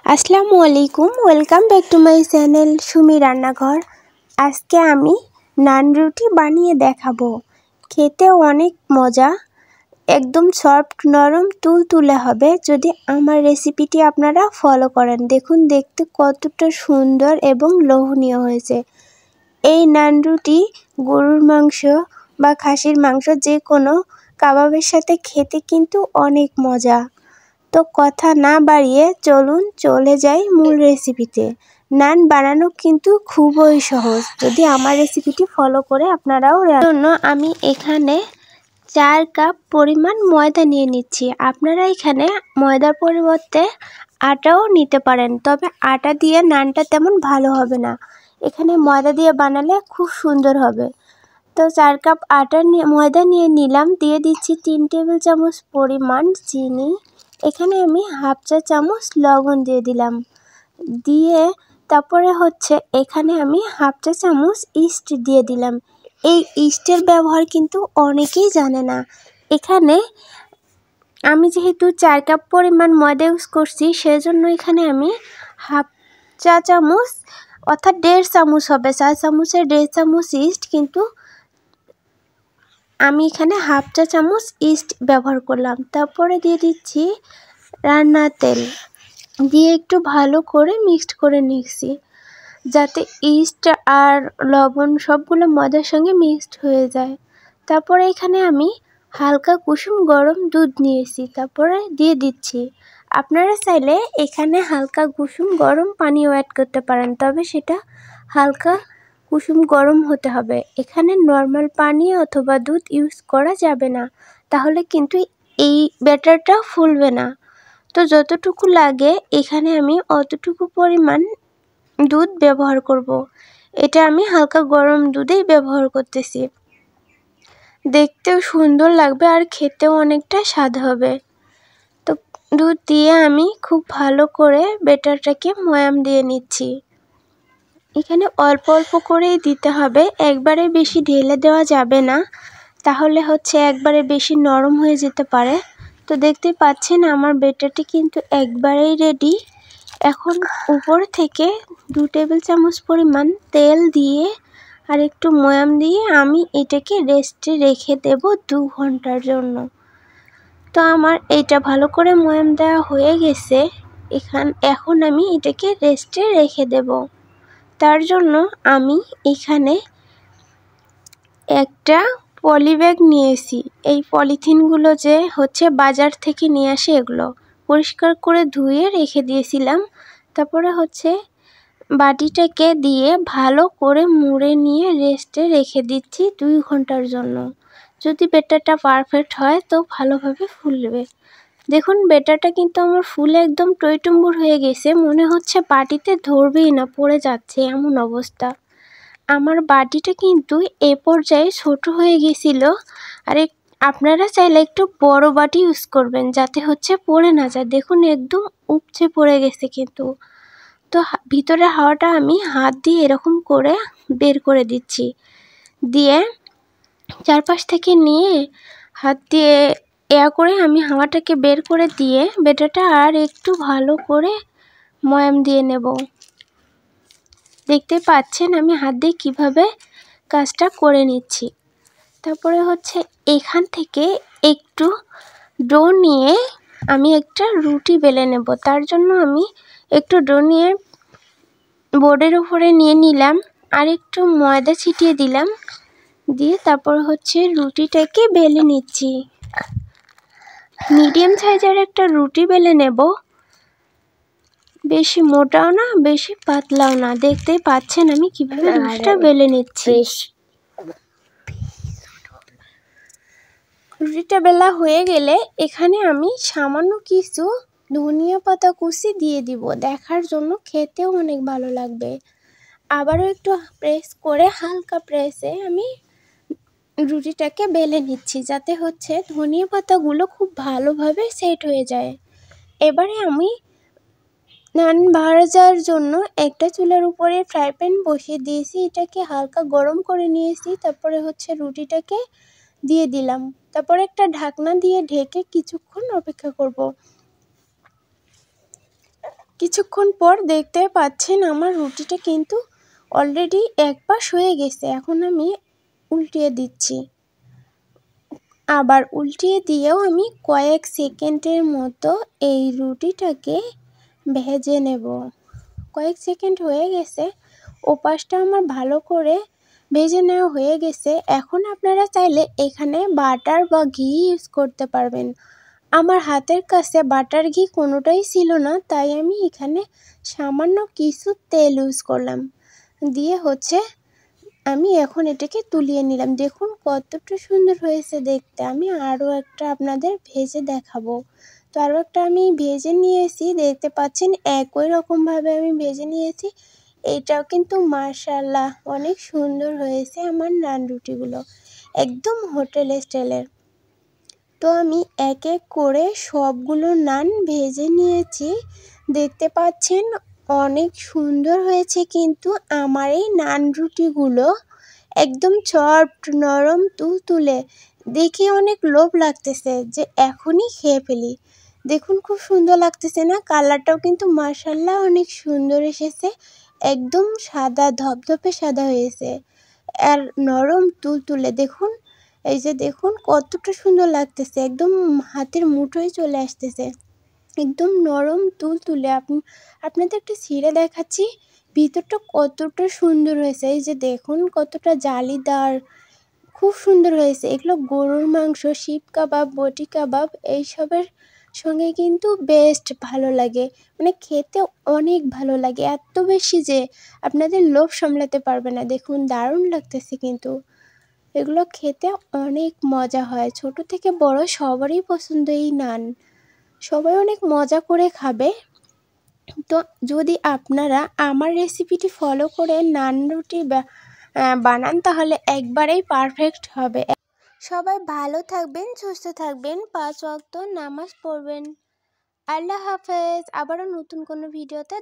আসসালামু আলাইকুম, welcome back to my channel Sumi Rannaghor. আজকে আমি নান রুটি বানিয়ে দেখাবো। খেতে অনেক মজা, একদম সফট নরম তুলতুলে হবে যদি আমার রেসিপিটি আপনারা ফলো করেন। দেখুন দেখতে কতটা সুন্দর এবং লোভনীয় হয়েছে। এই নান রুটি গরুর মাংস বা খাসির মাংস যে কোনো কাবাবের সাথে খেতে কিন্তু অনেক মজা। তো কথা না বাড়িয়ে চলুন চলে যাই মূল রেসিপিতে। নান বানানো কিন্তু খুবই সহজ যদি আমার রেসিপিটি ফলো করে আপনারাও। জন্য আমি এখানে 4 কাপ পরিমাণ ময়দা নিয়ে নিচ্ছি। আপনারা এখানে ময়দার পরিবর্তে আটাও নিতে পারেন, তবে আটা দিয়ে নানটা তেমন ভালো হবে না। এখানে ময়দা দিয়ে বানালে খুব সুন্দর হবে। তো 4 কাপ ময়দা নিয়ে নিলাম। দিয়ে দিচ্ছি 3 টেবিল চামচ পরিমাণ চিনি। এখানে আমি হাফ চা চামচ লবণ দিয়ে দিলাম। দিয়ে তারপরে এখানে আমি হাফ চা চামচ ইস্ট দিয়ে দিলাম। এই ইস্টের ব্যবহার কিন্তু অনেকেই জানে না। এখানে আমি যেহেতু 4 কাপ পরিমাণ ময়দা ইউজ করছি, সেজন্য এখানে আমি হাফ চা চামচ অর্থাৎ 1.5 চামচ হবে, 4 চামচের 1.5 চামচ ইস্ট, কিন্তু আমি এখানে হাফ চা চামচ ইস্ট ব্যবহার করলাম। তারপরে দিয়ে দিচ্ছি রান্নার তেল, দিয়ে একটু ভালো করে মিক্সড করে নিচ্ছি যাতে ইস্ট আর লবণ সবগুলো ময়দার সঙ্গে মিক্সড হয়ে যায়। তারপরে এখানে আমি হালকা কুসুম গরম দুধ নিয়েছি, তারপরে দিয়ে দিচ্ছি। আপনারা চাইলে এখানে হালকা কুসুম গরম পানিও অ্যাড করতে পারেন, তবে সেটা হালকা কুসুম গরম হতে হবে। এখানে নর্মাল পানি অথবা দুধ ইউজ করা যাবে না, তাহলে কিন্তু এই ব্যাটারটা ফুলবে না। তো যতটুকু লাগে এখানে আমি অতটুকু পরিমাণ দুধ ব্যবহার করব। এটা আমি হালকা গরম দুধেই ব্যবহার করতেছি। দেখতেও সুন্দর লাগবে আর খেতেও অনেকটা স্বাদ হবে। তো দুধ দিয়ে আমি খুব ভালো করে ব্যাটারটাকে ময়াম দিয়ে নিচ্ছি। এখানে অল্প অল্প করেই দিতে হবে, একবারে বেশি ঢেলে দেওয়া যাবে না, তাহলে একবারে বেশি নরম হয়ে যেতে পারে। তো দেখতে পাচ্ছেন আমার ব্যাটারটি কিন্তু একবারেই রেডি। এখন উপর থেকে 2 টেবিল চামচ পরিমাণ তেল দিয়ে আর একটু ময়াম দিয়ে আমি এটাকে রেস্টে রেখে দেব 2 ঘন্টার জন্য। তো আমার এটা ভালো করে ময়াম দেওয়া হয়ে গেছে। এখন আমি এটাকে রেস্টে রেখে দেব। তার জন্য আমি এখানে একটা পলিব্যাগ নিয়েছি। এই পলিথিনগুলো যে বাজার থেকে নিয়ে আসে, এগুলো পরিষ্কার করে ধুয়ে রেখে দিয়েছিলাম। তারপরে বাটিটাকে দিয়ে ভালো করে মুড়ে নিয়ে রেস্টে রেখে দিচ্ছি 2 ঘন্টার জন্য। যদি ব্যাটারটা পারফেক্ট হয় তো ভালোভাবে ফুলবে। দেখুন ব্যাটারটা কিন্তু আমার ফুলে একদম টইটুম্বুর হয়ে গেছে, মনে হচ্ছে বাটিতে ধরবেই না, পড়ে যাচ্ছে এমন অবস্থা। আমার বাটিটা কিন্তু এ পর্যায়ে ছোট হয়ে গেছিল। আর আপনারা চাইলে একটু বড় বাটি ইউজ করবেন যাতে পড়ে না যায়। দেখুন একদম উপচে পড়ে গেছে কিন্তু। তো ভিতরে হাওয়াটা আমি হাত দিয়ে এরকম করে বের করে দিচ্ছি। দিয়ে চারপাশ থেকে নিয়ে হাত দিয়ে করে আমি হাওয়াটাকে বের করে দিয়ে ব্যাটারটা আর একটু ভালো করে ময়াম দিয়ে নেব। দেখতে পাচ্ছেন আমি হাত দিয়ে কিভাবে কাজটা করে নিচ্ছি। তারপরে এখান থেকে একটু ডো নিয়ে আমি একটা রুটি বেলে নেব। তার জন্য আমি একটু ডো নিয়ে বোর্ডের উপরে নিয়ে নিলাম আর একটু ময়দা ছিটিয়ে দিলাম। দিয়ে তারপর রুটিটাকে বেলে নিচ্ছি। মিডিয়াম সাইজের একটা রুটি বেলে নেব, বেশি মোটাও না বেশি পাতলাও না। দেখতেই পাচ্ছেন আমি কিভাবে রুটিটা বেলে নিচ্ছি। রুটিটা বেলা হয়ে গেলে এখানে আমি সামান্য কিছু ধনিয়া পাতা কুচি দিয়ে দিব, দেখার জন্য খেতেও অনেক ভালো লাগবে। আবারও একটু প্রেস করে হালকা প্রেসে আমি রুটিটাকে বেলে নিচ্ছি যাতে ধনিয়া পাতাগুলো খুব ভালোভাবে সেট হয়ে যায়। এবারে আমি নান ভাজার জন্য একটা চুলার উপরে ফ্রাই প্যান বসিয়ে দিয়েছি, এটাকে হালকা গরম করে নিয়েছি। তারপরে রুটিটাকে দিয়ে দিলাম, তারপরে একটা ঢাকনা দিয়ে ঢেকে কিছুক্ষণ অপেক্ষা করব। কিছুক্ষণ পর দেখতে পাচ্ছেন আমার রুটিটা কিন্তু অলরেডি এক পাশ হয়ে গেছে। এখন আমি উল্টিয়ে দিচ্ছি। আবার উল্টিয়ে দিয়েও আমি কয়েক সেকেন্ডের মতো এই রুটিটাকে ভেজে নেব। কয়েক সেকেন্ড হয়ে গেছে, ওপাশটা আমার ভালো করে ভেজে নেওয়া হয়ে গেছে। এখন আপনারা চাইলে এখানে বাটার বা ঘি ইউজ করতে পারবেন। আমার হাতের কাছে বাটার ঘি কোনোটাই ছিল না, তাই আমি এখানে সামান্য কিছু তেল ইউজ করলাম। দিয়ে আমি এখন এটাকে তুলিয়ে নিলাম। দেখুন কতটা সুন্দর হয়েছে দেখতে। আমি আরও একটা আপনাদের ভেজে দেখাবো। তো আরও একটা আমি ভেজে নিয়েছি, দেখতে পাচ্ছেন একই রকমভাবে আমি ভেজে নিয়েছি। এইটাও কিন্তু মাশাআল্লাহ অনেক সুন্দর হয়েছে আমার নান রুটিগুলো, একদম হোটেল স্টাইলের। তো আমি এক এক করে সবগুলো নান ভেজে নিয়েছি, দেখতে পাচ্ছেন অনেক সুন্দর হয়েছে। কিন্তু আমার এই নান রুটিগুলো একদম সফট, নরম, তুলতুলে, দেখে অনেক লোভ লাগতেছে যে এখনই খেয়ে ফেলি। দেখুন খুব সুন্দর লাগতেছে না? কালারটাও কিন্তু মাশাআল্লাহ অনেক সুন্দর এসেছে, একদম সাদা, ধপধপে সাদা হয়েছে আর নরম তুলতুলে। দেখুন, এই যে দেখুন কতটা সুন্দর লাগতেছে, একদম হাতের মুঠোয় চলে আসতেছে, একদম নরম তুলতুলে। আপনাদের একটা ছিঁড়ে দেখাচ্ছি ভিতরটা কতটা সুন্দর হয়েছে। এই যে দেখুন কতটা জালিদার, খুব সুন্দর হয়েছে। এগুলো গরুর মাংস, শিক কাবাব, বটি কাবাব এইসবের সঙ্গে কিন্তু বেস্ট ভালো লাগে, মানে খেতে অনেক ভালো লাগে, এত বেশি যে আপনাদের লোভ সামলাতে পারবে না। দেখুন দারুণ লাগতেছে কিন্তু, এগুলো খেতে অনেক মজা হয়। ছোট থেকে বড় সবারই পছন্দ এই নান, সবাই অনেক মজা করে খাবে। তো যদি আপনারা আমার রেসিপিটি ফলো করে নান রুটি বানান তাহলে একবারেই পারফেক্ট হবে। সবাই ভালো থাকবেন, সুস্থ থাকবেন, 5 ওয়াক্ত নামাজ পড়বেন। আল্লাহ হাফেজ। আবারও নতুন কোনো ভিডিওতে